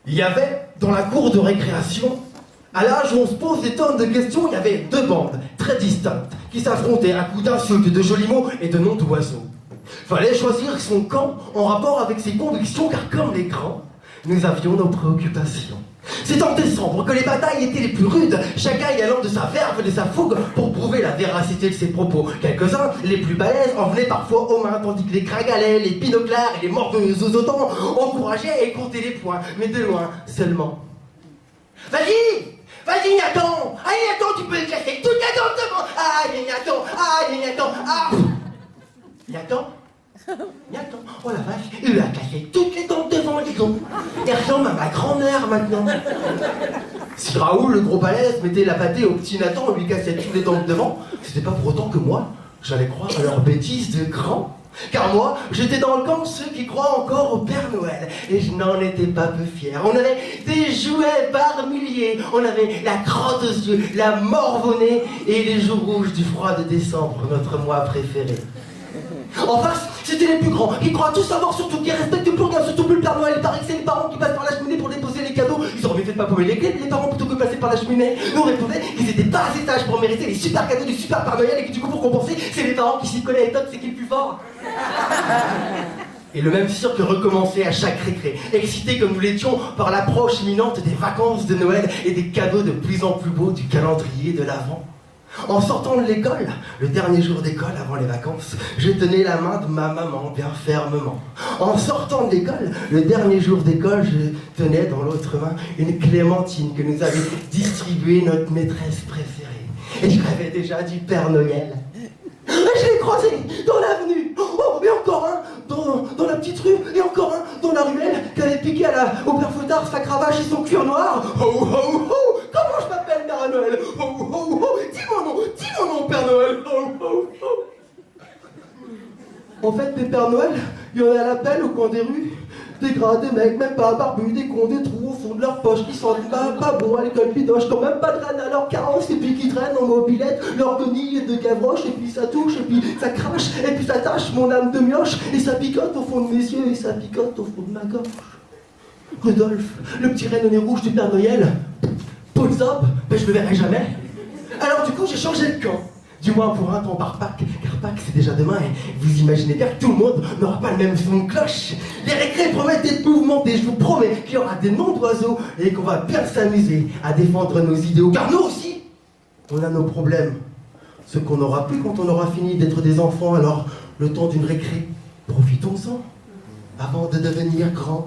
Il y avait, dans la cour de récréation, à l'âge où on se pose des tonnes de questions, il y avait deux bandes très distinctes qui s'affrontaient à coups d'insultes, de jolis mots et de noms d'oiseaux. Fallait choisir son camp en rapport avec ses convictions, car comme les grands, nous avions nos préoccupations. C'est en décembre que les batailles étaient les plus rudes, chacun y allant de sa verve et de sa fougue pour prouver la véracité de ses propos. Quelques-uns, les plus balèzes, en venaient parfois aux mains, tandis que les gringalets, les pinoclars et les morveux aux autant encourageaient et comptaient les points, mais de loin seulement. Vas-y, Nathan! Ah, Nathan, tu peux le casser toute la dent devant! Ah, Nathan! Ah! Nathan? Oh la vache, il lui a cassé toutes les dents devant, disons. Il ressemble à ma grand-mère maintenant. Si Raoul, le gros balèze, mettait la pâtée au petit Nathan et lui cassait toutes les dents devant, c'était pas pour autant que moi, j'allais croire à leurs bêtises de grands. Car moi, j'étais dans le camp de ceux qui croient encore au Père Noël. Et je n'en étais pas peu fier. On avait des jouets par milliers. On avait la crotte aux yeux, la morve au nez et les joues rouges du froid de décembre, notre mois préféré. En face, c'était les plus grands, qui croient tout savoir surtout, qui respectent plus rien, surtout plus le Père Noël. Il paraît que c'est les parents qui passent par la cheminée pour déposer les cadeaux. Ils auraient mieux fait de pas paumer les clés, les parents, plutôt que de passer par la cheminée. Nous on répondait qu'ils étaient pas assez sages pour mériter les super cadeaux du super Père Noël et que du coup pour compenser, c'est les parents qui s'y connaissent, c'est qui est le plus fort. Et le même cirque recommençait à chaque récré, excité comme nous l'étions par l'approche imminente des vacances de Noël et des cadeaux de plus en plus beaux du calendrier de l'Avent. En sortant de l'école, le dernier jour d'école avant les vacances, je tenais la main de ma maman bien fermement. En sortant de l'école, le dernier jour d'école, je tenais dans l'autre main une clémentine que nous avait distribuée notre maîtresse préférée. Et je rêvais déjà du Père Noël. Je l'ai croisé dans l'avenue, oh, et encore un dans la petite rue, et encore un dans la ruelle qui avait piqué au père Fouettard sa cravache et son cuir noir. Oh, oh, oh, comment je m'appelle Père Noël? Oh, oh, oh, dis mon nom, Père Noël. Oh, oh, oh. En fait, des Pères Noël, il y en a à l'appel au coin des rues. Des gras, des mecs, même pas barbus, des cons, des trous au fond de leur poche, qui sentent pas bon à l'école pidoche, quand même pas de rêne à leur carrosse, et puis qui traînent en mobilette, leur guenille de gavroche, et puis ça touche, et puis ça crache, et puis ça tâche mon âme de mioche, et ça picote au fond de mes yeux, et ça picote au fond de ma gorge. Rudolph, le petit renne au nez rouge du Père Noël, Paul Zop, ben je le verrai jamais. Alors du coup, j'ai changé de camp. Du moins pour un temps par Pâques, car Pâques c'est déjà demain et vous imaginez bien que tout le monde n'aura pas le même son de cloche. Les récrés promettent d'être mouvementés, je vous promets qu'il y aura des noms d'oiseaux et qu'on va bien s'amuser à défendre nos idéaux. Car nous aussi, on a nos problèmes. Ce qu'on n'aura plus quand on aura fini d'être des enfants, alors le temps d'une récré, profitons-en avant de devenir grands.